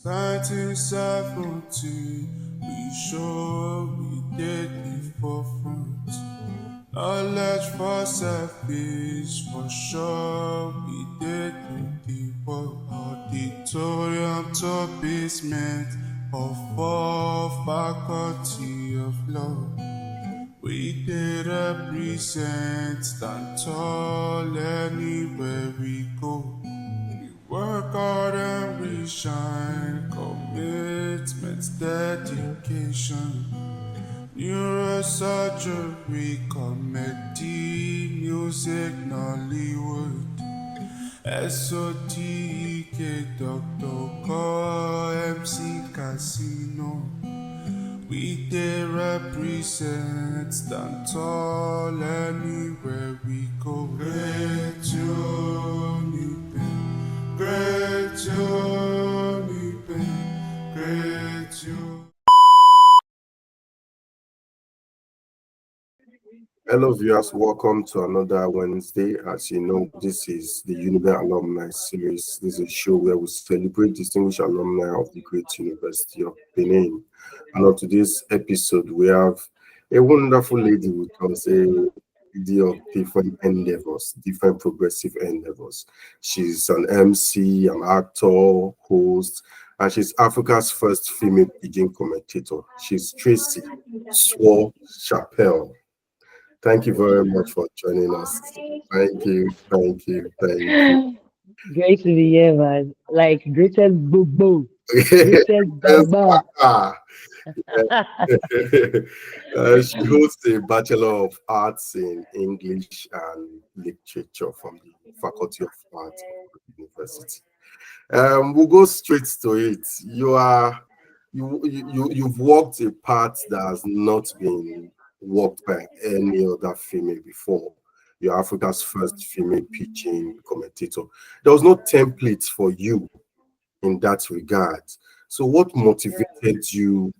1970, we sure we did the forefront. Knowledge for selfish, for sure we did the work. Auditorium to basement of all faculty of law. We did represent, stand tall anywhere we go. Work hard and we shine, commitment, dedication. Neurosurgery, comedy, music, Nollywood. SOTK, Dr. Call, MC Casino. We did represent, stand tall anywhere we go. Great Uniben, great Uniben, great Uniben. Hello, viewers. Welcome to another Wednesday. As you know, this is the Uniben Alumni Series. This is a show where we celebrate distinguished alumni of the great University of Benin. And on today's episode, we have a wonderful lady with us, a lady of different endeavors, different progressive endeavors. She's an MC, an actor, host, and she's Africa's first female Pidgin commentator. She's Tracy Suo Chapele. Thank you very much for joining us. Thank you, thank you, thank you. Great to be here, man. Like greatest boo boo, greatest Yes, baba. ah, she holds a Bachelor of Arts in English and Literature from the Faculty of Art of the University. We'll go straight to it. You've walked a path that has not been walked by any other female before. You're Africa's first female pitching commentator. There was no template for you in that regard. So, what motivated you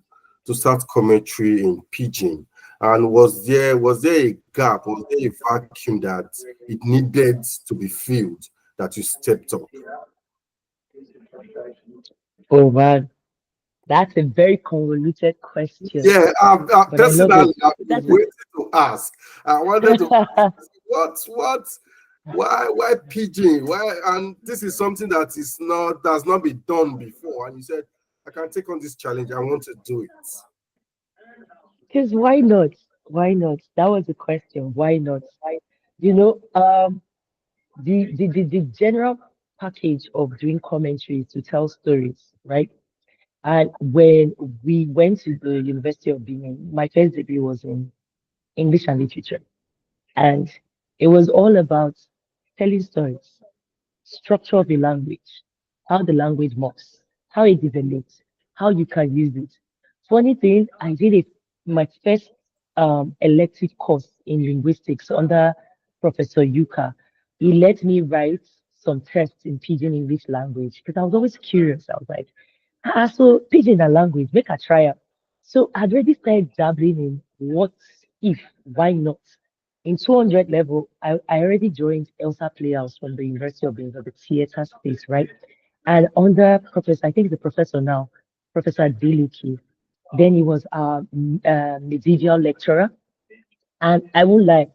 to start commentary in pidgin? And was there a gap? Was there a vacuum that it needed to be filled that you stepped up? Oh man, that's a very convoluted question, Yeah, but I love it. personally, I've been That's waiting to ask. I wanted to a what, why pigeon? Why? And this is something that is not does not be done before. And you said, I can take on this challenge. I want to do it. because why not? Why not? That was the question. Why not? You know, the general package of doing commentary to tell stories, right? And when we went to the University of Benin, my first degree was in English and literature. And it was all about telling stories, structure of the language, how the language moves, how it develops, how you can use it. Funny thing, I did it my first elective course in linguistics under Professor Yuka. He let me write some tests in Pidgin English language because I was always curious. I was like, so Pidgin a language, make a trial. So I'd already started dabbling in what if, why not? In 200 level, I already joined Elsa Playhouse from the University of Benin, the theater space, right? And under Professor, I think the professor now, Professor Diluki, then he was our medieval lecturer. And I won't lie,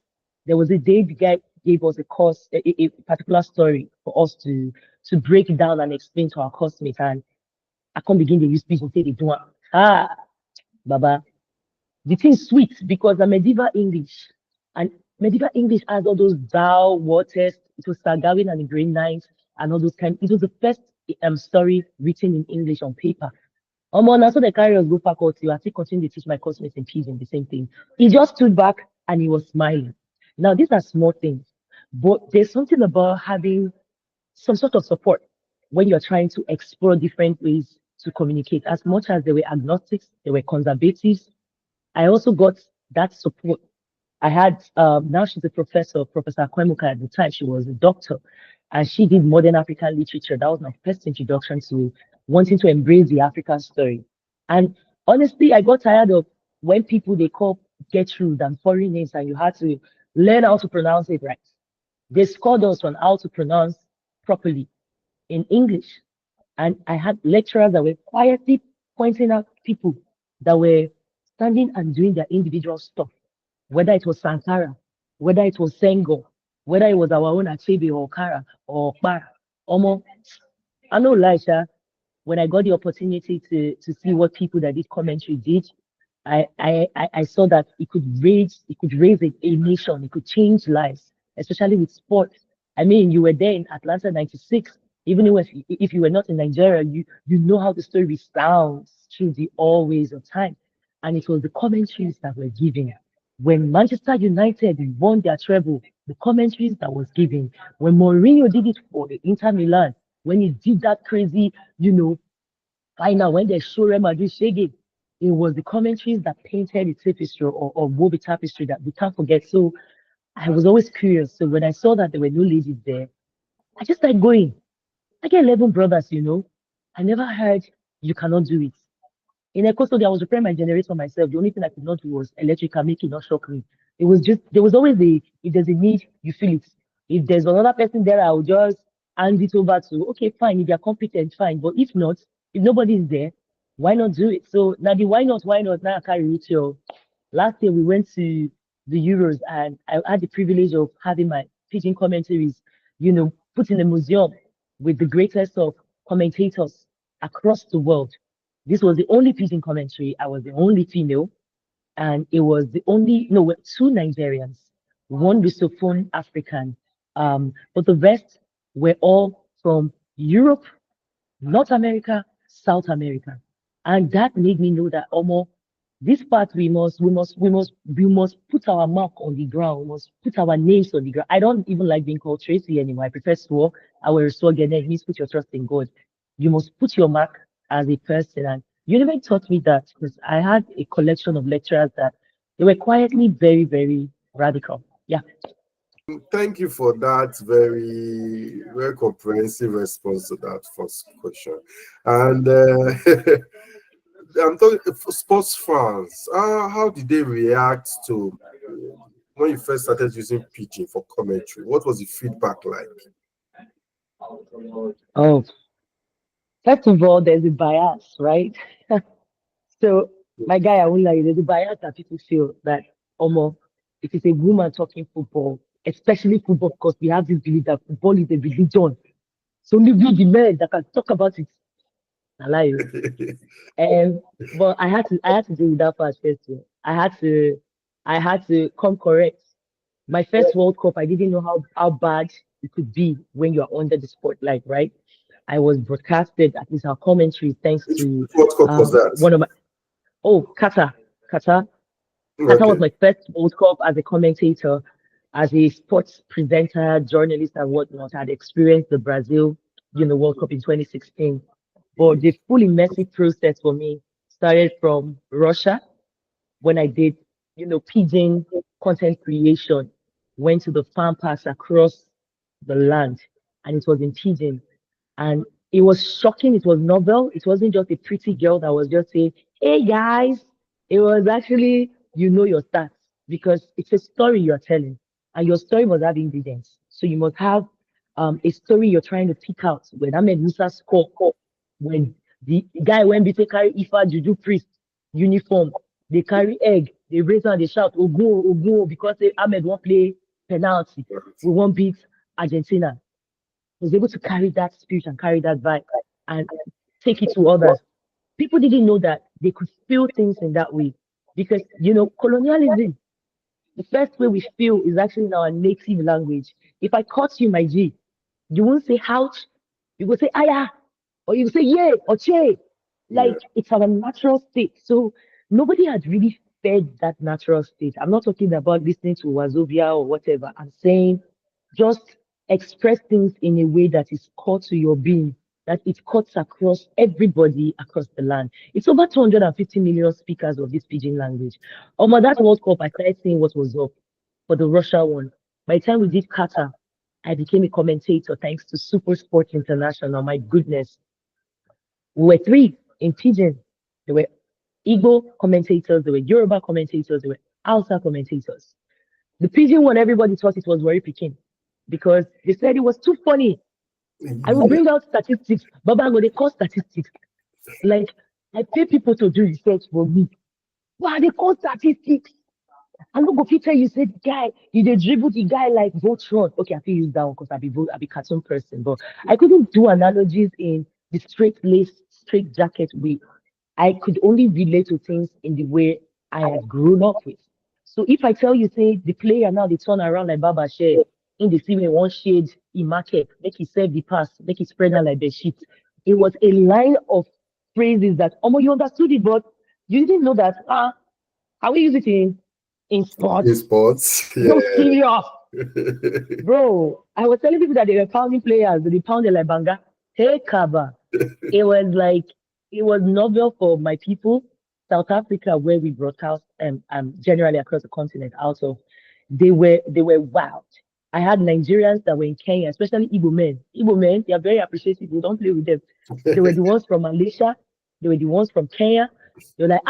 there was a day the guy gave us a course, a particular story for us to break down and explain to our classmates. And I can't begin to use speech and say they do it. Ah, Baba, the thing is sweet because the medieval English and medieval English has all those thou, waters, it was Sir Gawain and the Green Knights and all those kind. It was the first story written in English on paper. Now so the carriers go faculty, I still continue to teach my classmates in Pidgin the same thing. He just stood back and he was smiling. Now these are small things, but there's something about having some sort of support when you're trying to explore different ways to communicate. As much as they were agnostics, they were conservatives, I also got that support. I had now she's a professor, Professor Kwemuka at the time. She was a doctor, and she did modern African literature. That was my first introduction to wanting to embrace the African story. And honestly, I got tired of when people they call Gertrude and foreign names, and you had to learn how to pronounce it right. They scored us on how to pronounce properly in English. And I had lecturers that were quietly pointing out people that were standing and doing their individual stuff, whether it was Sankara, whether it was Sengo, whether it was our own Achebe or Kara or Para. Omo, I know, Lisha, when I got the opportunity to see what people that did commentary did, I saw that it could raise a nation, it could change lives, especially with sports. I mean, you were there in Atlanta '96. Even if you were not in Nigeria, you know how the story sounds through the always of time. And it was the commentaries that were given. When Manchester United won their treble, the commentaries that was given. When Mourinho did it for the Inter Milan, when he did that crazy, you know, final, when they show Real Madrid shaking, it was the commentaries that painted the tapestry or wove the tapestry that we can't forget. So I was always curious. So when I saw that there were no ladies there, I just started going. I get 11 brothers, you know. I never heard you cannot do it. In a studio, I was repairing my generator myself. The only thing I could not do was electrical, make it not shock me. It was just, there was always if there's a need, you feel it. If there's another person there, I'll just hand it over to, okay, fine. If they're competent, fine. But if not, if nobody is there, why not do it? So now the why not, now I carry it. So last year we went to the Euros and I had the privilege of having my Pidgin commentaries, put in a museum with the greatest of commentators across the world. This was the only Pidgin commentary. I was the only female, and it was the only no, two Nigerians, one Lusophone African, but the rest were all from Europe, North America, South America, and that made me know that almost this part we must put our mark on the ground. We must put our names on the ground. I don't even like being called Tracy anymore. I prefer Suo. I will Suo again. It means put your trust in God. You must put your mark as a person. And Uniben taught me that because I had a collection of lecturers that they were quietly very, very radical. Yeah. Thank you for that very, very comprehensive response to that first question. And I'm talking for sports fans. How did they react to when you first started using Pidgin for commentary? What was the feedback like? Oh, first of all, there's a bias, right? So my guy, I won't lie, there's a bias that people feel that Omo, if it's a woman talking football, especially football, because we have this belief that football is a religion. So only we the men that can talk about it. I lie. You. But I had to do with that part first. Too. I had to come correct. My first World Cup, I didn't know how bad it could be when you're under the spotlight, right? I was broadcasted, at least our commentary, thanks to What cup was that? one of my Qatar. Qatar. Qatar was Okay. my first World Cup as a commentator, as a sports presenter, journalist, and whatnot. I'd experienced the Brazil, World Cup in 2016. But the full immersive process for me started from Russia when I did, Pidgin content creation, went to the farm parks across the land, and it was in Pidgin. And it was shocking. It was novel. It wasn't just a pretty girl that was just saying, "Hey guys." It was actually, your stats because it's a story you're telling, and your story must have ingredients. So you must have a story you're trying to pick out. When Ahmed Musa score, when the guy went to carry Ifa Juju priest uniform, they carry egg, they raise and they shout, Ogo, Ogo, because Ahmed won't play penalty. We won't beat Argentina. Was able to carry that spirit and carry that vibe and take it to others. People didn't know that they could feel things in that way because, colonialism, the first way we feel is actually in our native language. If I caught you, my G, you won't say ouch, you will say aya, or you will say yeah, or che. Yeah. Like it's our natural state. So nobody had really fed that natural state. I'm not talking about listening to Wazobia or whatever. I'm saying just express things in a way that is core to your being, that it cuts across everybody across the land. It's over 250 million speakers of this pidgin language. That World Cup, I started seeing what was up for the Russia one. By the time we did Qatar, I became a commentator thanks to Super Sport International. My goodness. We were three in Pidgin. There were Igbo commentators, there were Yoruba commentators, there were Hausa commentators. The Pidgin one, everybody thought it was very Peking because they said it was too funny. I will bring out statistics. Baba go they call statistics. Like I pay people to do research for me. Wow, they call statistics. I'm not gonna tell you say the guy, you dey dribble the guy like Voltron. Okay, I feel use that one because I be cartoon person, but I couldn't do analogies in the straight lace, straight jacket way. I could only relate to things in the way I had grown up with. So if I tell you, say the player now they turn around like Baba share in the scene one shade in market, make he serve the pass, make he spread out like the sheet. It was a line of phrases that you understood it, but you didn't know that how we use it in In sports. sports, No yeah. serious. Bro, I was telling people that they were pounding players, they pounded like banga. Hey, Kaba. It was like, it was novel for my people. South Africa, where we broadcast generally across the continent out of, they were wild. I had Nigerians that were in Kenya, especially Igbo men. Igbo men, they are very appreciative. We don't play with them. They were the ones from Malaysia. They were the ones from Kenya. They were like,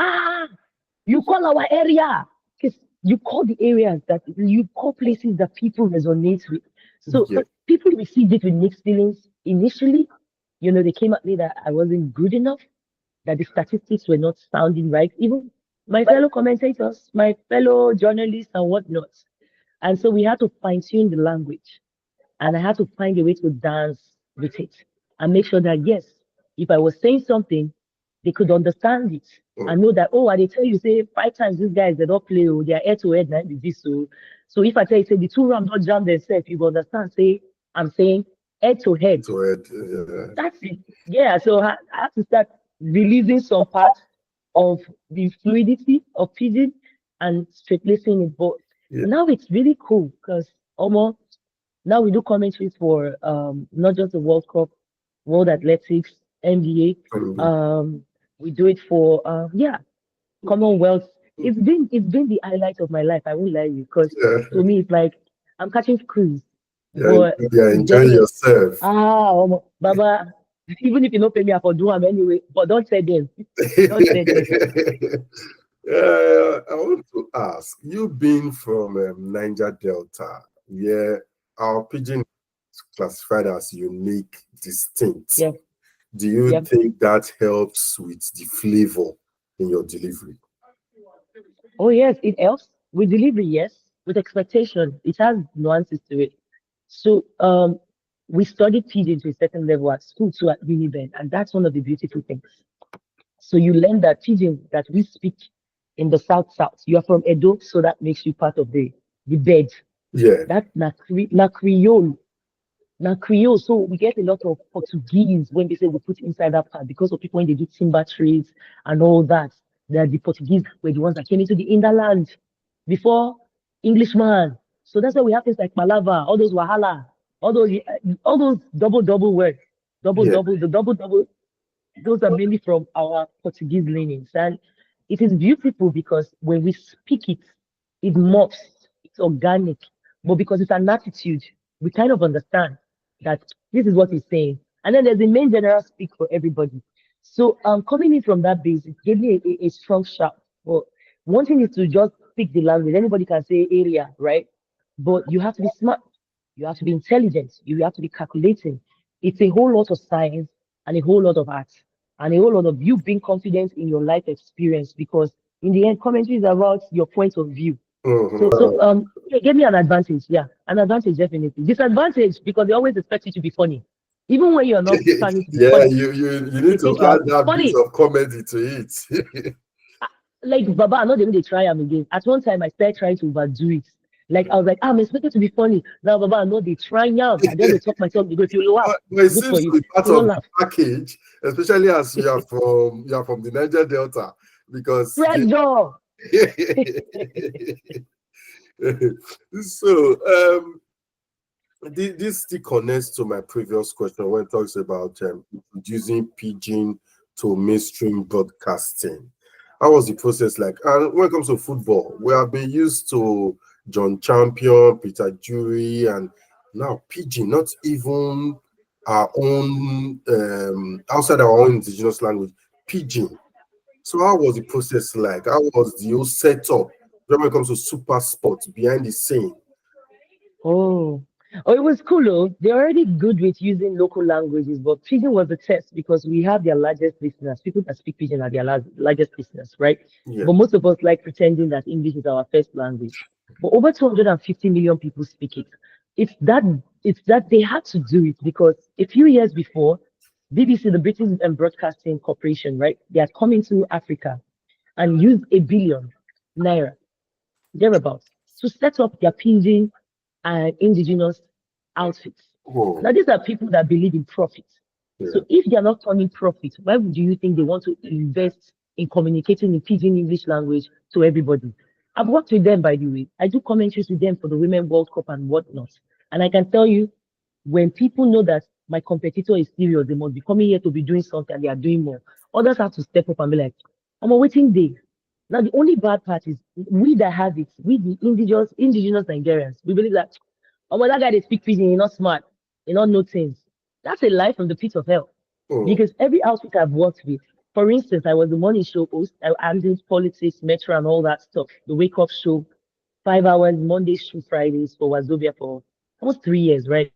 you call our area. Because you call the areas that you call places that people resonate with. So Yeah. people received it with mixed feelings initially. They came at me that I wasn't good enough, that the statistics were not sounding right. Even my fellow commentators, my fellow journalists, and whatnot. And so we had to fine tune the language, and I had to find a way to dance with it and make sure that yes, if I was saying something, they could understand it and know that I tell you say 5 times these guys they don't play, they are head to head now with this. So if I tell you say the two ram don't jam themselves, you will understand. Say I'm saying head to head. So yeah. That's it. Yeah. So I have to start releasing some part of the fluidity of pidgin and straight lacing it. But Yeah. now it's really cool because almost now we do commentaries for not just the World Cup, World Athletics, NBA. We do it for Commonwealth. It's been the highlight of my life. I won't lie you, because Yeah. to me it's like I'm catching cruise. Yeah, But yeah, it's enjoy definitely yourself. Baba. Even if you don't pay me, I for do them anyway. But don't say them. Don't say them. I want to ask you, being from Niger Delta, where our pidgin is classified as unique, distinct. Yeah. Do you Yeah. think that helps with the flavor in your delivery? Oh yes, it helps with delivery. Yes, with expectation, it has nuances to it. So we studied pidgin to a certain level at school too at Uniben, and that's one of the beautiful things. So you learn that pidgin that we speak in the South. You are from Edo, so that makes you part of the bed. Yeah, That na Creole. Now, Creole, so we get a lot of Portuguese when they say we put inside that part because of people when they do timber trades and all that. That the Portuguese were the ones that came into the hinterland before Englishman. So that's why we have things like Malava, all those Wahala, all those double words, yeah, the double those are mainly from our Portuguese leanings. And it is beautiful because when we speak it, it morphs, it's organic. But because it's an attitude, we kind of understand that this is what he's saying. And then there's the main general speak for everybody. So coming in from that base, it gave me a strong shout. Well, one thing is to just speak the language. Anybody can say area, right? But you have to be smart. You have to be intelligent. You have to be calculating. It's a whole lot of science and a whole lot of art and a whole lot of you being confident in your life experience because in the end, commentary is about your point of view. So mhm. it gave me an advantage. Yeah, an advantage definitely. Disadvantage because they always expect you to be funny, even when you're not planning to be Yeah, funny. you They need to think you have add to be that bit funny. of comedy to it. Like Baba, I know they will try am again. At one time, I started trying to overdo it. Like I was like, I'm expected to be funny. Now, Baba, I know they try am. I just dey talk myself. Because if you laugh, But it good for seems you. to be If part you don't of the laugh, package, especially as you are from the Niger Delta, because pressure. so this still connects to my previous question when it talks about introducing pidgin to mainstream broadcasting. How was the process like? And when it comes to football, we have been used to John Champion, Peter Drury, and now pidgin, not even our own outside our own indigenous language, pidgin. So how was the process like? How was the whole setup when it comes to super sports behind the scene? Oh. Oh, it was cool though. They're already good with using local languages, but Pidgin was the test because we have their largest listeners. People that speak Pidgin are their largest listeners, right? Yeah. But most of us like pretending that English is our first language. But over 250 million people speak it. It's that it's that they had to do it because a few years before, BBC, the British and Broadcasting Corporation, right? They had come into Africa and used 1 billion naira thereabouts to set up their Pidgin and indigenous outfits. Oh, Now, these are people that believe in profit. yeah. So if they are not turning profit, why would you think they want to invest in communicating in Pidgin English language to everybody? I've worked with them, by the way. I do commentaries with them for the Women World Cup and whatnot. And I can tell you, when people know that my competitor is serious, they must be coming here to be doing something and they are doing more. Others have to step up and be like, I'm a waiting day. Now, the only bad part is we that have it, we the indigenous Nigerians, we believe that, oh, well, that guy they speak Pidgin, he's not smart, he not know things. That's a lie from the pit of hell. Oh, Because every outfit I've worked with, for instance, I was the morning show host, I handled politics, metro, and all that stuff, the wake up show, 5 hours, Mondays through Fridays for Wazobia for almost 3 years, right?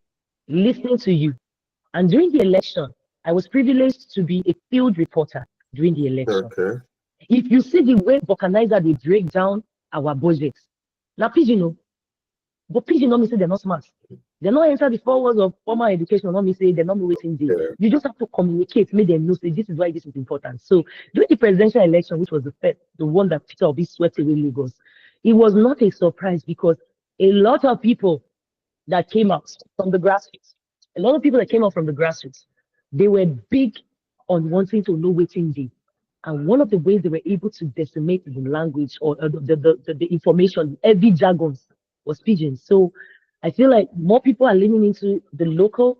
Listening to you. And during the election, I was privileged to be a field reporter during the election. okay. If you see the way vulcanizer they break down our budgets, now Pidgin, no, but Pidgin not mean say they're not smart. They're not enter the 4 walls of formal education, not mean say they're not waiting day. Yeah. You just have to communicate, make them know say this is why this is important. So during the presidential election, which was the first, the one that Peter Obi swept away Lagos, it was not a surprise because a lot of people that came out from the grassroots, a lot of people that came out from the grassroots, they were big on wanting to know waiting day. And one of the ways they were able to decimate the language or the information, every jargons was Pidgin. So I feel like more people are leaning into the local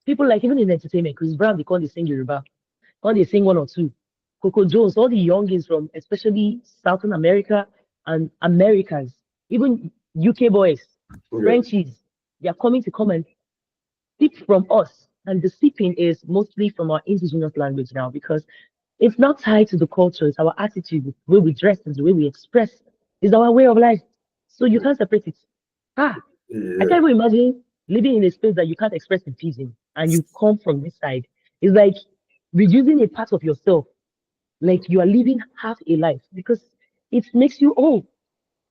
people, like even in entertainment. Chris Brown, they call they sing Yoruba, call they sing one or two. Coco Jones, all the youngins from especially Southern America and Americas, even UK boys, Yeah. Frenchies, they are coming to come and sip from us. And the sipping is mostly from our indigenous language now because it's not tied to the culture, it's our attitude, the way we dress, it's the way we express, it's our way of life. So you can't separate it. Ah, I Yeah. can't even imagine living in a space that you can't express in Pidgin and you come from this side. It's like reducing a part of yourself, like you are living half a life because it makes you old.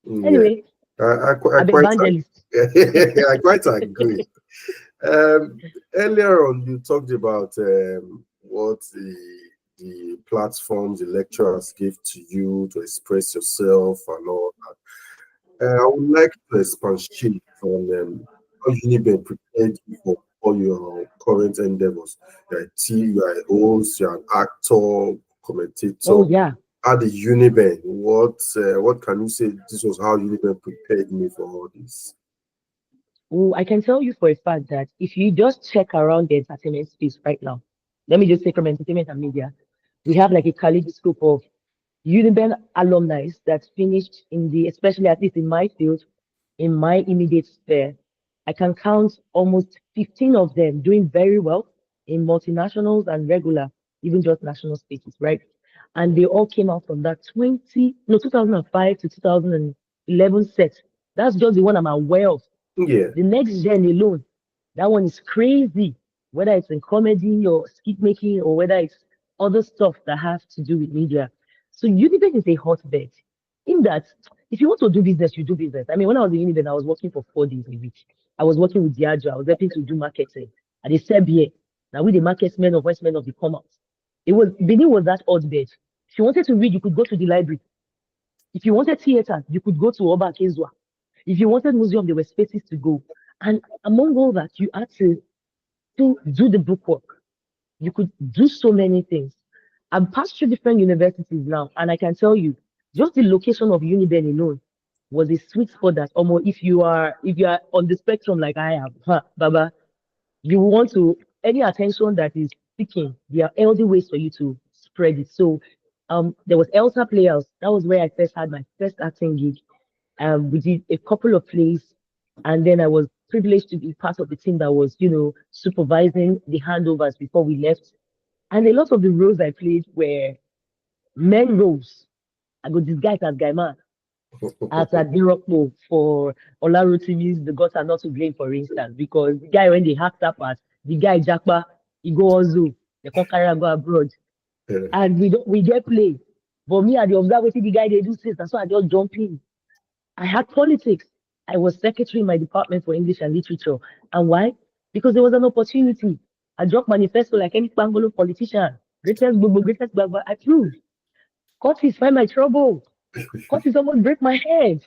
Yeah. Anyway, I I'm quite evangelist. I quite agree. Um, Earlier on, you talked about what the platforms the lecturers give to you to express yourself and all that. I would like to expatiate on how Uniben prepared you for all your current endeavors. You are a host, you are an actor, Oh, commentator. yeah. At the Uniben, what can you say? This was how Uniben prepared me for all this. Oh, I can tell you for a fact that if you just check around the entertainment space right now, let me just say from entertainment and media, we have like a kaleidoscope of Uniben alumni that finished in the, especially at least in my field, in my immediate sphere. I can count almost 15 of them doing very well in multinationals and regular, even just national spaces, right? And they all came out from that 2005 to 2011 set. That's just the one I'm aware of. Yeah. The next gen alone, that one is crazy. Whether it's in comedy or skit making or whether it's other stuff that have to do with media. So Uniben is a hotbed. In that, if you want to do business, you do business. I mean, when I was in Uniben, I was working for 4 days a week. I was working with Diageo. I was helping to do marketing. And they said, yeah, now we the marketsmen of Westmen of the Commerce. It was Benin was that hotbed. If you wanted to read, you could go to the library. If you wanted theater, you could go to Oba Kezua. If you wanted museum, there were spaces to go. And among all that, you had to do the bookwork. You could do so many things. I've passed through different universities now, and I can tell you, just the location of Uniben alone was a sweet spot that almost if you are on the spectrum like I am, huh, Baba, you want to any attention that is seeking, there are healthy ways for you to spread it. So there was Elsa Playhouse. That was where I first had my first acting gig. We did a couple of plays, and then I was privileged to be part of the team that was, supervising the handovers before we left. And a lot of the roles I played were men roles. I go disguised as guy man. at Adirokpo for Olarotimi's The Gods Are Not to Blame, for instance, because the guy, when they hacked that part, the guy Jakpa, he go also, they can't carry am go abroad, Yeah. and we get play. But me, I dey observe wetin the guy they do since, and so I just jump in. I had politics. I was secretary in my department for English and literature. And why? Because there was an opportunity. I dropped manifesto like any Bangolo politician. Greatest Gbogbo, greatest Gbagba. I proved. Curtis, find my trouble. Curtis almost break my head.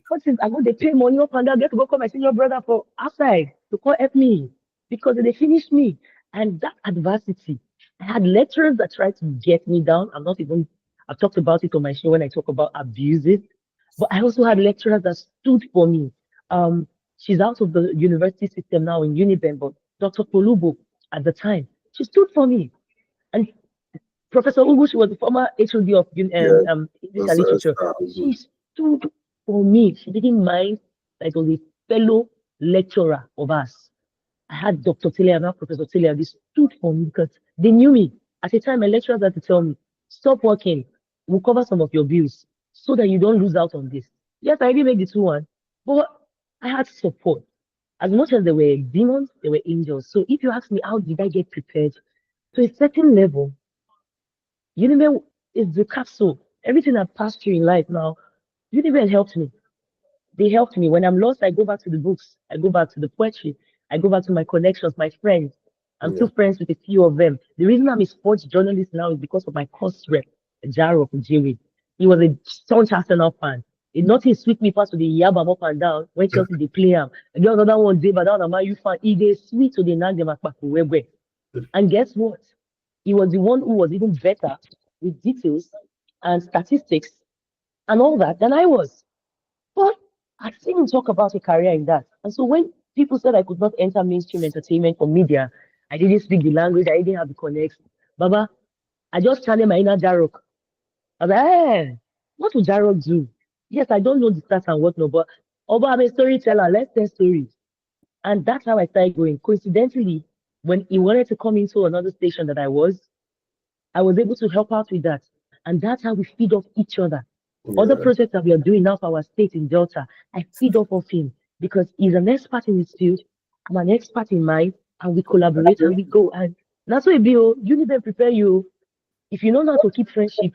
Curtis, I go they pay money up and down. Get to go call my senior brother for outside to come help me because they finished me. And that adversity, I had lecturers that tried to get me down. I've talked about it on my show when I talk about abuses, but I also had lecturers that stood for me. She's out of the university system now in Uniben, but Dr. Polubo at the time, she stood for me. And Professor Ugu, she was the former HOD of Yeah. English and That's Literature. good. She stood for me. She didn't mind that it was a fellow lecturer of us. I had Dr. Taylor, now Professor Taylor, they stood for me because they knew me. At the time, my lecturers had to tell me, stop working, we'll cover some of your bills so that you don't lose out on this. Yes, I didn't make the 2-1, but I had support. As much as there were demons, there were angels. So if you ask me, how did I get prepared? To a certain level, Uniben is the capsule. Everything I've passed through in life now, Uniben helped me. They helped me. When I'm lost, I go back to the books. I go back to the poetry. I go back to my connections, my friends. I'm Yeah. still friends with a few of them. The reason I'm a sports journalist now is because of my course rep, Jaro from Jerry. He was a staunch Arsenal fan. It nothing sweet me past to the yabam up and down when Chelsea they play him. And the other one day, but that one you fan. He they sweet to the nag them at Pakuwebe. And guess what? He was the one who was even better with details and statistics and all that than I was. But I didn't talk about a career in that. And so when people said I could not enter mainstream entertainment or media, I didn't speak the language, I didn't have the connects. Baba, I just channeled my inner Jarok. I was like, hey, what would Jarok do? Yes, I don't know the stats and whatnot, but Oba, I'm a storyteller. Let's tell stories. And that's how I started going. Coincidentally, when he wanted to come into another station that I was able to help out with that. And that's how we feed off each other. Other Yeah. projects that we are doing now for our state in Delta, I feed off of him because he's an expert in his field. I'm an expert in mine, and we collaborate and we go. And that's why you need to prepare you. If you know how to keep friendship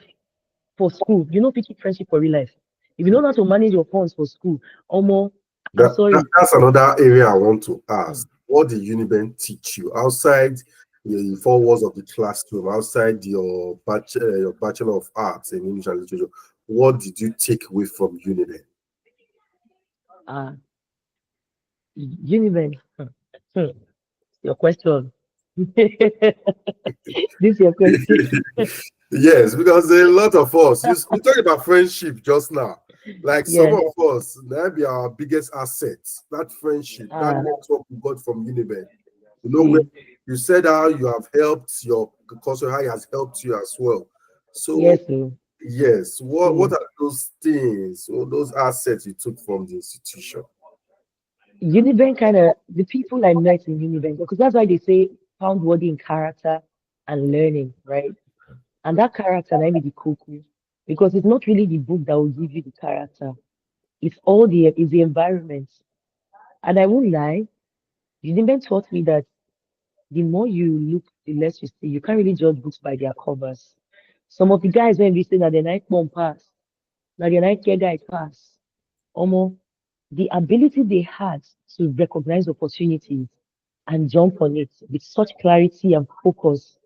for school, you know to keep friendship for real life. If you know how to manage your funds for school, Omo, I'm sorry. That's another area I want to Hmm. ask. What did Uniben teach you outside the four walls of the classroom, outside your Bachelor of Arts in English and Literature? What did you take away from Uniben? Uh, Uniben, your question. This your question. Yes, because there are a lot of us. You talked about friendship just now. Like some Yes. of us, that be our biggest assets. That friendship, that Uh, network we got from Uniben. You know, where see, you said how you have helped your course, how it has helped you as well. So yes, so, yes, what see. are those things or those assets you took from the institution? Unibank kind of the people I met in Unibank because that's why they say found worthy in character and learning, right? And that character might be the cuckoo because it's not really the book that will give you the character. It's the environment. And I won't lie, Unibank taught me that the more you look, the less you see. You can't really judge books by their covers. Some of the guys when we say that the night bomb pass, that the night care guy pass. Almost the ability they had to recognize opportunities and jump on it with such clarity and focus,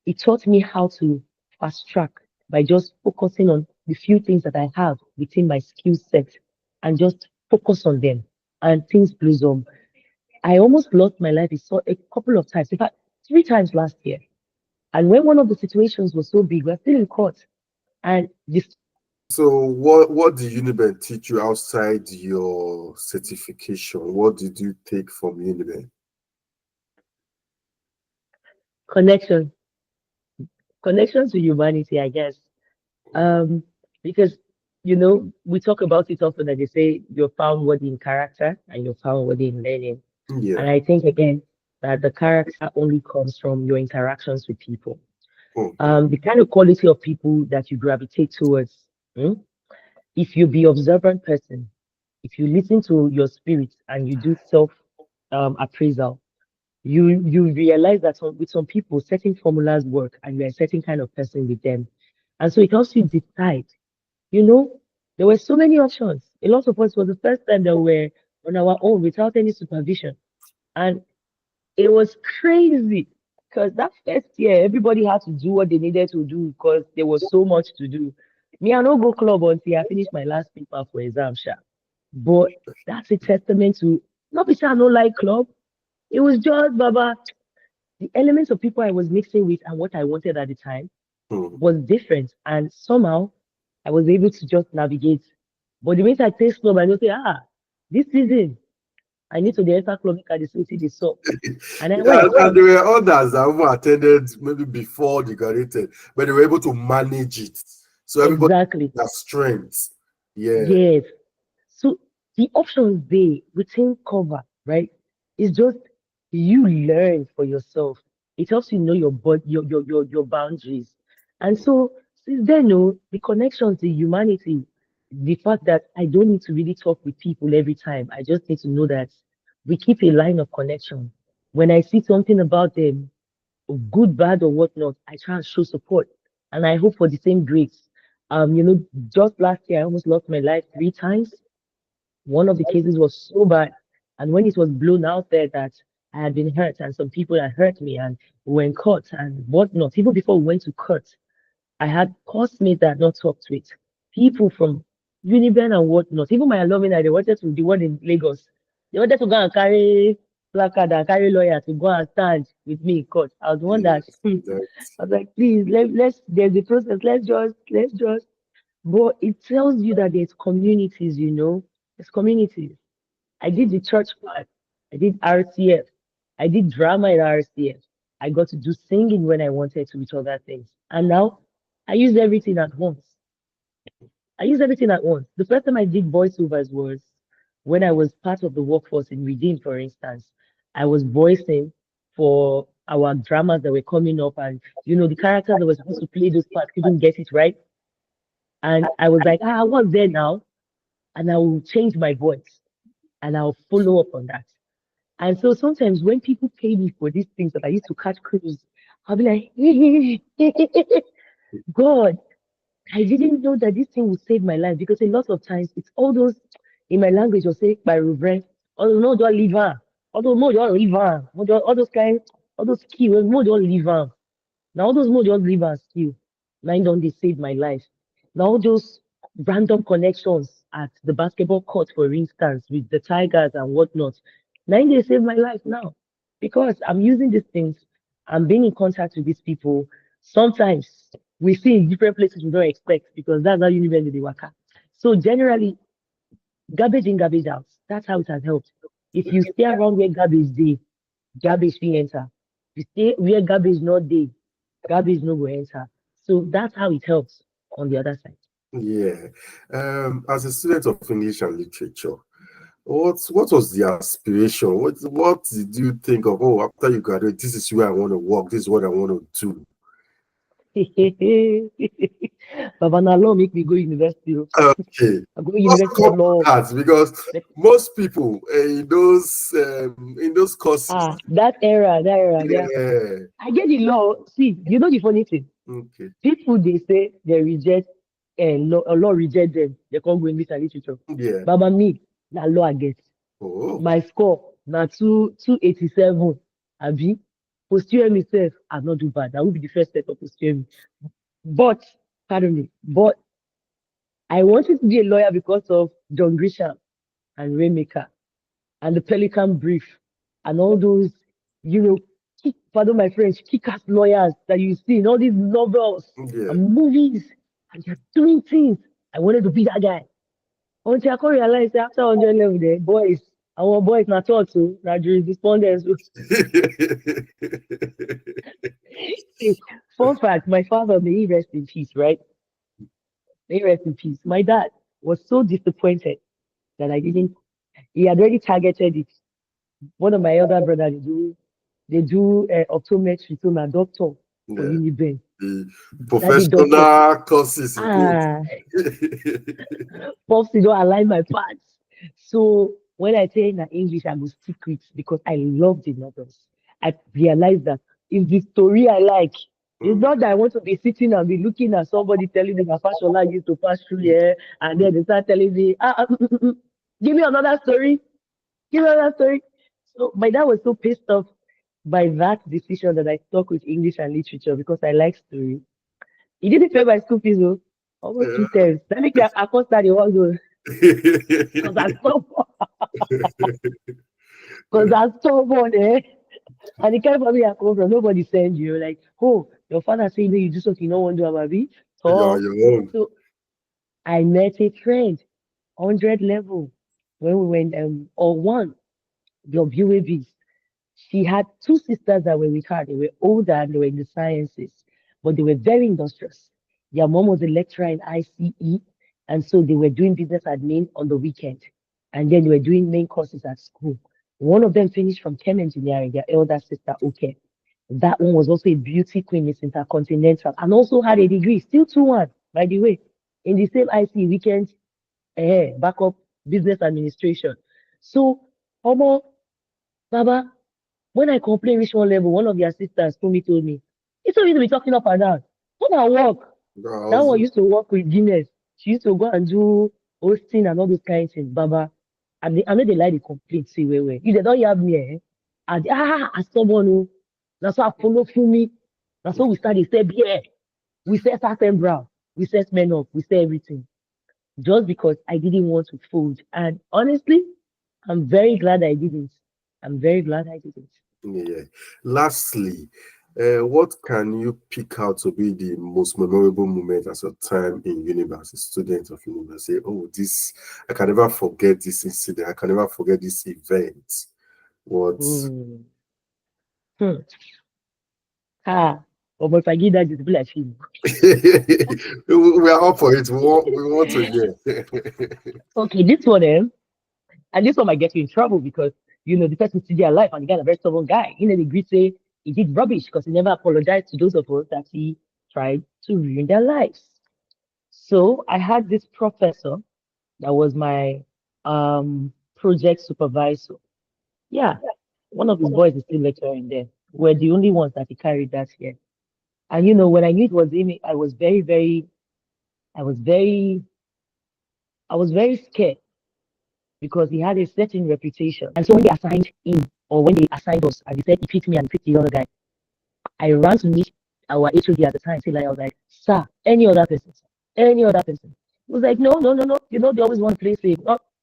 it taught me how to fast track by just focusing on the few things that I have within my skill set and just focus on them and things blossom. I almost lost my life a couple of times, in fact, 3 times last year. And when one of the situations was so big, we're still in court. And this So what did Uniben teach you outside your certification? What did you take from Uniben? connection, connection to humanity, I guess. Um, because we talk about it often that they say you're found worthy in character and you're found worthy in learning. And Yeah. I think again that the character only comes from your interactions with people. Mhm. The kind of quality of people that you gravitate towards. Hmm? if you be observant person, if you listen to your spirit and you do self appraisal, you realize that with some people, certain formulas work, and you're a certain kind of person with them, and so it helps you decide. You know, there were so many options. A lot of us was the first time that we were on our own without any supervision, and it was crazy because that first year, everybody had to do what they needed to do because there was so much to do. Me, I no go club until I finish my last paper for exam, sha. But that's a testament to not because I don't like club. It was just Baba, the elements of people I was mixing with and what I wanted at the time Hmm. was different. And somehow I was able to just navigate. But the minute I taste club, I know say, this season I need to the enter club at the city they saw. And I Yeah, went. and there were others that even attended maybe before they graduated, but they were able to manage it. So everybody Exactly. has strengths. Yeah. Yes. So the options they within cover, right? It's just you learn for yourself. It helps you know your your boundaries. And so since then, no, the connections, the humanity, the fact that I don't need to really talk with people every time. I just need to know that we keep a line of connection. When I see something about them, good, bad, or whatnot, I try and show support. And I hope for the same grace. Just last year I almost lost my life 3 times. One of the cases was so bad, and when it was blown out there that I had been hurt and some people had hurt me and we were in court and whatnot, even before we went to court, I had coursemates that I had not talked with, people from Uniben and whatnot, even my alumni, they wanted to, the one in Lagos, they wanted to go and carry placard and carry lawyer to go and stand with me in court. I was the one that, Yes. I That, was like, please, there's a process, let's just, but it tells you that there's communities, there's communities. I did the church part. I did RCF. I did drama in RCF. I got to do singing when I wanted to with other things. And now I use everything at once. I use everything at once. The first time I did voiceovers was when I was part of the workforce in Redeem, for instance. I was voicing for our dramas that were coming up, and the characters that were supposed to play those parts couldn't get it right. And I was like, what's there now? And I will change my voice and I'll follow up on that. And so sometimes when people pay me for these things that I used to catch crews, I'll be like, God, I didn't know that this thing would save my life because a lot of times it's all those in my language will say by reverend, oh no, don't leave her. Although no, don't leave her. All those kind, all those keywords, no, don't leave her. Now all those more just leave and skill. Now don't they save my life. Now all those random connections at the basketball court, for instance, with the Tigers and whatnot. Now they save my life now. Because I'm using these things, I'm being in contact with these people. Sometimes we see in different places we don't expect because that's how Uniben they work. So generally, garbage in, garbage out. That's how it has helped. If you stay around where garbage dey, garbage fit enter. If you stay where garbage not dey, garbage no go enter. So that's how it helps on the other side. yeah. As a student of English and literature, what was the aspiration? What did you think of? Oh, after you graduate, this is where I want to work. This is what I want to do. Baba na law make me go university. Okay, I go let's university come of to law. that because most people in those courses, That era. yeah. I get the law. See, the funny thing. Okay, People they say they reject law reject them. They can't go English and literature. yeah. Baba me, na law I get. Oh, My score na 287. Abi, posterior sef I not do bad. I will be the first set of posterior. But, pardon me, but I wanted to be a lawyer because of John Grisham and Rainmaker and the Pelican Brief and all those, pardon my French, kick-ass lawyers that you see in all these novels yeah. and movies, and they're doing things. I wanted to be that guy. Until I can realize that after 100 level there, boys, our boys not taught to, not jurisprudence. Fun fact, my father, may he rest in peace, right? May he rest in peace. My dad was so disappointed that I didn't, he had already targeted it. One of my elder brothers, they do optometry, so my doctor for Yeah. Uniben. The Daddy doctor. professional courses in quotes. Ah, Popsy don't align my parts. So when I say in English, I will stick with because I love the novels. I realize that it's the story I like. It's Mm. not that I want to be sitting and be looking at somebody telling me that Fashola used to pass through here, and then they start telling me, give me another story, give me another story. So my dad was so pissed off by that decision that I stuck with English and literature because I like story. He didn't pay my school fees, though. Almost two Yeah. times. Let me get I cost that the one though. Because I stubborn. Because I stubborn, eh? And the kind of family I come from, nobody send you. Like, oh, your father saying that you do something you don't want to do, Amabi. You're on So, your own. so I met a friend, 100 level, when we went, or one, the UABs. She had two sisters that were with her. They were older and they were in the sciences, but they were very industrious. Their mom was a lecturer in ICE, and so they were doing business admin on the weekend. And then they were doing main courses at school. One of them finished from chem engineering, their elder sister, okay. That one was also a beauty queen, Miss Intercontinental, and also had a degree, still 2-1, by the way, in the same IC weekend, backup business administration. So, Omo, Baba, when I complain reach one level, one of their sisters told me, it's so easy to be talking up and down. Come and work. That one Also, used to work with Guinness. She used to go and do hosting and all those kinds of things, Baba. And I know they like the complaint, see where. If they don't have me, and as someone who, that's why I follow for me. That's why we started, say, yeah, we say certain brown, we say men up, we say everything. Just because I didn't want to fold. And honestly, I'm very glad I didn't. I'm very glad I didn't. yeah. Lastly, what can you pick out to be the most memorable moment as a time in Uniben, as a student of Uniben? Say, oh, this, I can never forget this incident. I can never forget this event. What? Hmm. Hmm. Ah, but if I give that, it's be like film. We are up for it. We want to hear. Okay, this one, and this one might get you in trouble because the person still there alive and the guy is a very stubborn guy. They agree say he did rubbish because he never apologized to those of us that he tried to ruin their lives. So I had this professor that was my project supervisor. Yeah, one of his boys is still lecturing there. We're the only ones that he carried that year. And when I knew it was him, I was very, I was very scared because he had a certain reputation. And so when they assigned him or when they assigned us, and they said he picked me and he picked the other guy, I ran to meet our HOD at the time. I was like, sir, any other person, sir, any other person. He was like, no, no, no, no. They always want to play safe.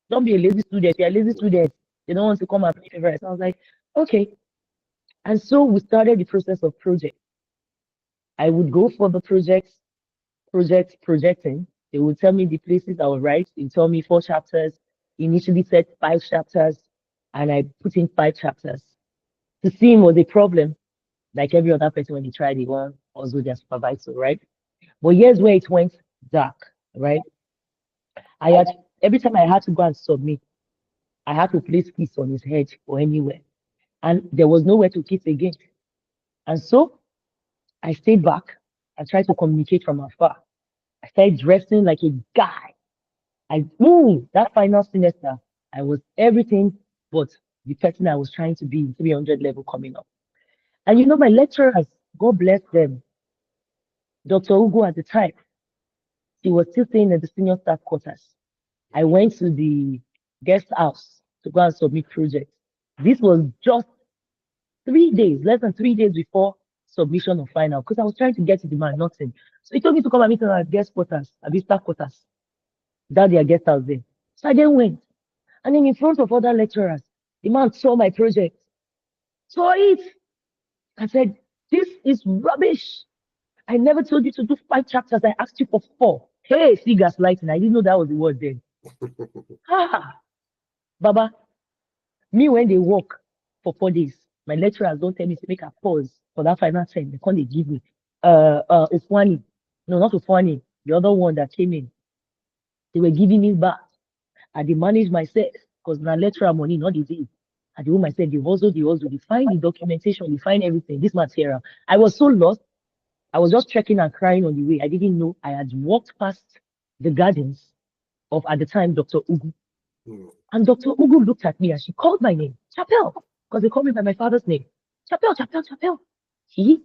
Don't be a lazy student. You're a lazy student. They don't want to come and play favorites. I was like, okay. And so we started the process of project. I would go for the projecting. They would tell me the places I would write. They tell me 4 chapters. Initially said 5 chapters, and I put in 5 chapters. To see him was a problem, like every other person when he tried, he was also their supervisor, right? But here's where it went dark, right? I had every time I had to go and submit, I had to place kiss on his head or anywhere, and there was nowhere to kiss again. And so I stayed back and tried to communicate from afar. I started dressing like a guy. That final semester, I was everything but the person I was trying to be in 300 level coming up. And my lecturers, God bless them, Dr. Ugo at the time, she was still staying at the senior staff quarters. I went to the guest house to go and submit projects. This was just 3 days, less than 3 days before submission of final, because I was trying to get to the man, nothing. So he told me to come and meet him at guest quarters, at the staff quarters, that their guest house there. So I then went. And then in front of other lecturers, the man saw my project, saw it, and said, this is rubbish. I never told you to do 5 chapters. I asked you for 4. Hey, see gaslighting. I didn't know that was the word then. Ah, Baba, me when they work for 4 days, my lecturers don't tell me to make a pause for that final time. They can't they give me Ufwani. No, not Ufwani. The other one that came in. They were giving me back. I dey manage myself because na lecturer money, not the day. I do myself, they also, they find the documentation, they find everything, this material. I was so lost. I was just trekking and crying on the way. I didn't know I had walked past the gardens of, at the time, Dr. Ugu. And Dr. Ugu looked at me and she called my name, Chapel, because they called me by my father's name. Chapel, Chapel, Chapel. He,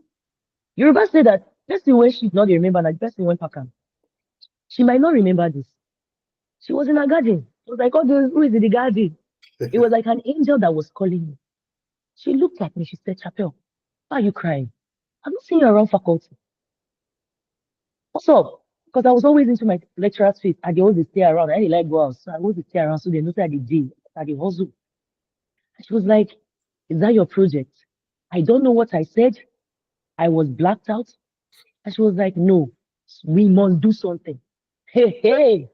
Yoruba say that person when she not remember, that person went back. She might not remember this. She was in a garden. It was like, oh, who is in the garden? It was like an angel that was calling me. She looked at me. She said, Chapel, why are you crying? I'm not seeing you around faculty. What's up? Because I was always into my lecturer's face. I always stay around. I didn't like go out. So I always stay around. So they know that they did. That they hustle. And she was like, is that your project? I don't know what I said. I was blacked out. And she was like, no, we must do something. Hey, hey.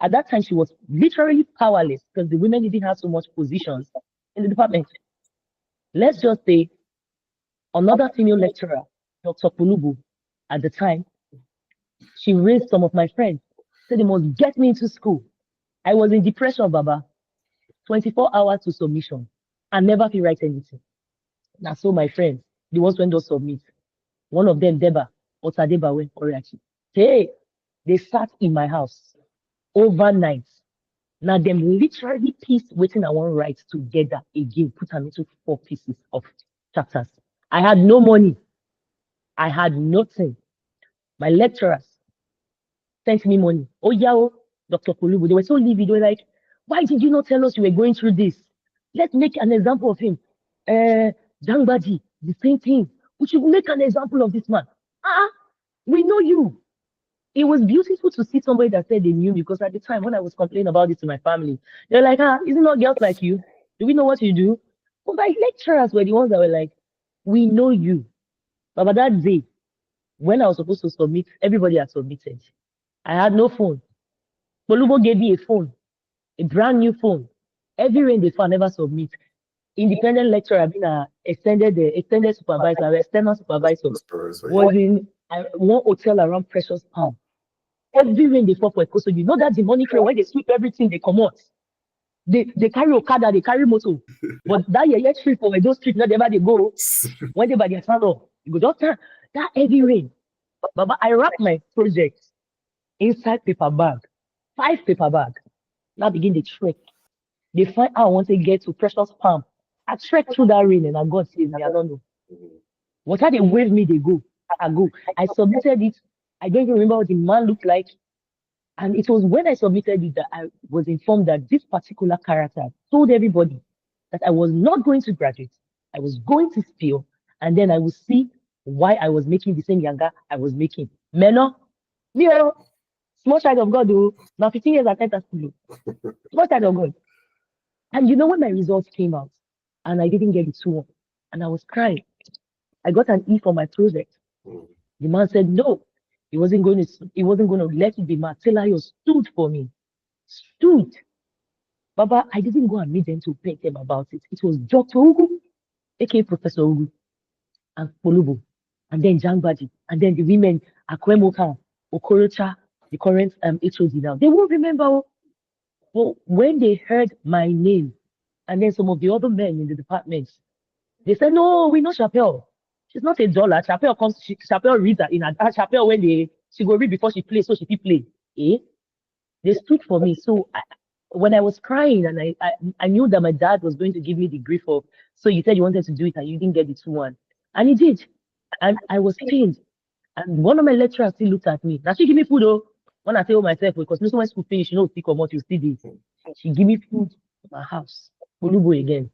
At that time, she was literally powerless because the women didn't have so much positions in the department. Let's just say another female lecturer, Dr. Pulubu, at the time, she raised some of my friends, said they must get me into school. I was in depression, Baba, 24 hours to submission. I never feel write anything. Now, so my friends, the ones when those submit, one of them, Deba, Otadeba, went Oriachi. Hey, they sat in my house overnight. Now, them literally piece waiting I want write together again, put them into 4 pieces of chapters. I had no money. I had nothing. My lecturers sent me money. Oh, yeah, oh, Dr. Kolubu. They were so livid. They were like, why did you not tell us you were going through this? Let's make an example of him. Jangbaji, the same thing. We should make an example of this man. We know you. It was beautiful to see somebody that said they knew me because at the time when I was complaining about this to my family, they're like, isn't not girls like you? Do we know what you do? But my lecturers were the ones that were like, we know you. But by that day, when I was supposed to submit, everybody had submitted. I had no phone. Polubo gave me a phone, a brand new phone. Every rain they found, never submit. Independent lecturer, being an extended supervisor, external supervisor, was in one hotel around Precious Palm. Every rain they fall for a so you know that demonic rain when they sweep everything, they come out. They carry Okada, they carry motor. But that year trip for those trips, not ever they go. When they by their tunnel, you go just turn that heavy rain. But I wrapped my project inside paper bag, 5 paper bag. Now begin the trek. They find out I want to get to Precious Palm. I trek through that rain and I God save me. I don't know. What are they wave me? They go. I go. I submitted it. I don't even remember what the man looked like. And it was when I submitted it that I was informed that this particular character told everybody that I was not going to graduate. I was going to spill, and then I would see why I was making the same yanga I was making. Meno, Mio, small child of God, though. Now 15 years at school. Small child of God. And you know when my results came out and I didn't get the 2-1, and I was crying. I got an E for my project. The man said no. He wasn't going to let it be Martelayo stood for me. Stood. Baba, I didn't go and meet them to beg them about it. It was Dr. Ugu, aka Professor Ugu, and Polubo, and then Jangbaji, and then the women, Akwemoka, Okorocha, the current HOD now. They won't remember. But when they heard my name, and then some of the other men in the departments, they said, no, we know Chapel. She's not a dollar. Chapel comes, Chapel reads her in her Chapel when she go read before she plays, so she can play. Eh? They stood for me. So when I was crying and I knew that my dad was going to give me the grief of, so you said you wanted to do it and you didn't get the 2-1. And he did. And I was pained. And one of my lecturers still looked at me. Now she give me food though. When I tell myself, because no when school finish, you know, speak or what you see this. She give me food to my house. Olubo again.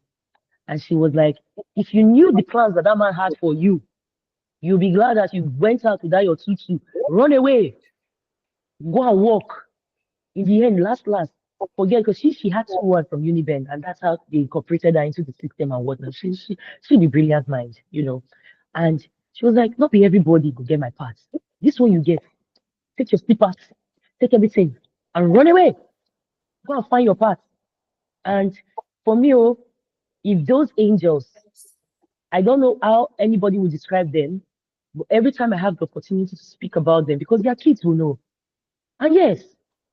And she was like, if you knew the plans that man had for you, you'll be glad that you went out to die your tutu. Run away. Go and walk. In the end, last, forget, because she had someone from Uniben, and that's how they incorporated her into the system and whatnot. She the brilliant mind, you know. And she was like, not be everybody will get my parts. This one you get. Take your slippers, take everything, and run away. Go and find your part. And for me, if those angels, I don't know how anybody would describe them, but every time I have the opportunity to speak about them, because their kids will know. And yes,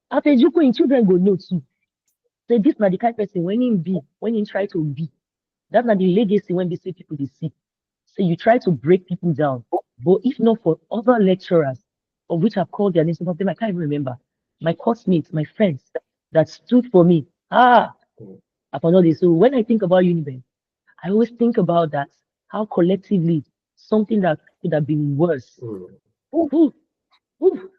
after Juku in children go know too. So this not the kind of person when he try to be. That's not the legacy when they say people they see. So you try to break people down. But if not for other lecturers, of which I've called their names, some of them I can't even remember, my coursemates, my friends that stood for me. Upon all this. So when I think about Uniben, I always think about that, how collectively something that could have been worse. Ooh, ooh, ooh,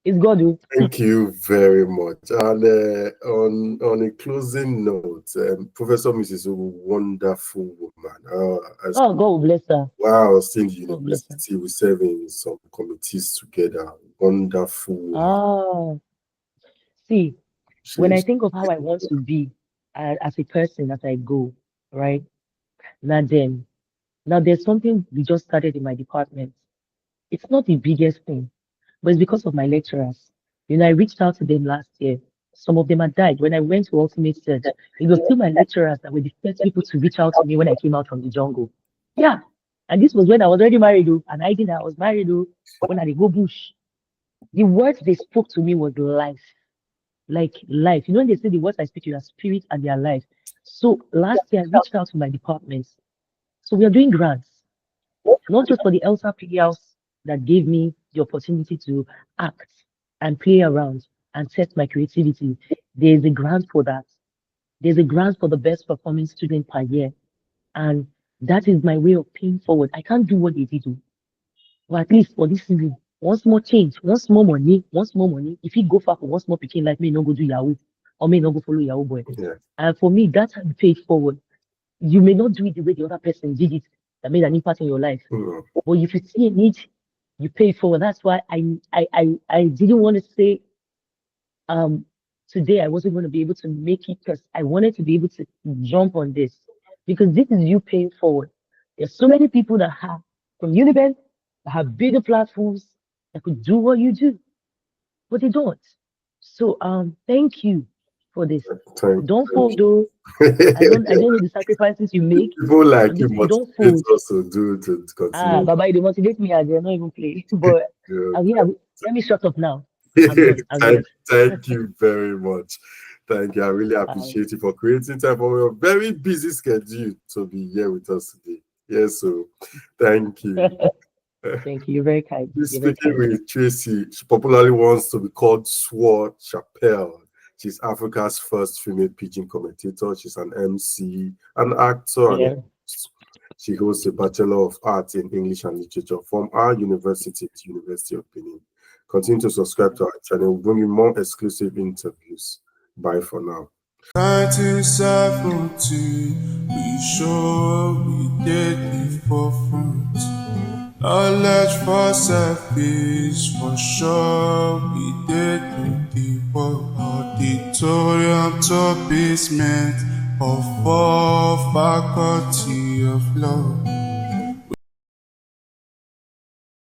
it's God. Oh. Thank you very much. And on a closing note, Professor Mrs. is a wonderful woman. Oh, God will bless her. Wow, seeing the God bless her. university, we serve in some committees together. Wonderful woman. See, when I She's think of how I want to be as a person as I go, right? Now then, now there's something we just started in my department. It's not the biggest thing, but it's because of my lecturers. I reached out to them last year. Some of them had died. When I went to Ultimate Search, it was still my lecturers that were the first people to reach out to me when I came out from the jungle. Yeah. And this was when I was already married, though, and I didn't. I was married, though, when I did go bush. The words they spoke to me was life. Like life. When they say the words I speak to you are spirit and they are life. So last year I reached out to my departments. So we are doing grants, not just for the Elsa PE House that gave me the opportunity to act and play around and test my creativity. There's a grant for that. There's a grant for the best performing student per year. And that is my way of paying forward. I can't do what they did do, but at least for this season, once more change, once more money, once more money. If you go far for once more picking, like me, no go do Yahoo or may not go follow Yahoo boy. yeah. And for me, that's how you pay it forward. You may not do it the way the other person did it that made an impact in your life. But if you see a need, you pay it forward. That's why I didn't want to say today I wasn't going to be able to make it because I wanted to be able to jump on this because this is you paying forward. There's so many people that have from Uniben that have bigger platforms that could do what you do, but they don't. So thank you for this. Don't fold though. I don't know the sacrifices you make. People like On you this, you don't motivate fold. also do to continue. Baba, they motivate me as they're not even play. But Yeah. let me shut up now. I'm done. I'm done. Thank you very much. Thank you. I really Uh, appreciate you for creating time for your very busy schedule to be here with us today. Yes, so thank you. Thank you. You're very kind. You're very Speaking kind. with Tracy, she popularly wants to be called Suo Chapele. She's Africa's first female Pidgin commentator. She's an MC, an actor, and Yeah. she holds a Bachelor of Arts in English and Literature from our university, the University of Benin. Continue to subscribe to our channel. We'll bring you more exclusive interviews. Bye for now. 1970, we sure we did the forefront. Knowledge for selfish, for sure we did the work. Auditorium to basement of all faculty of law.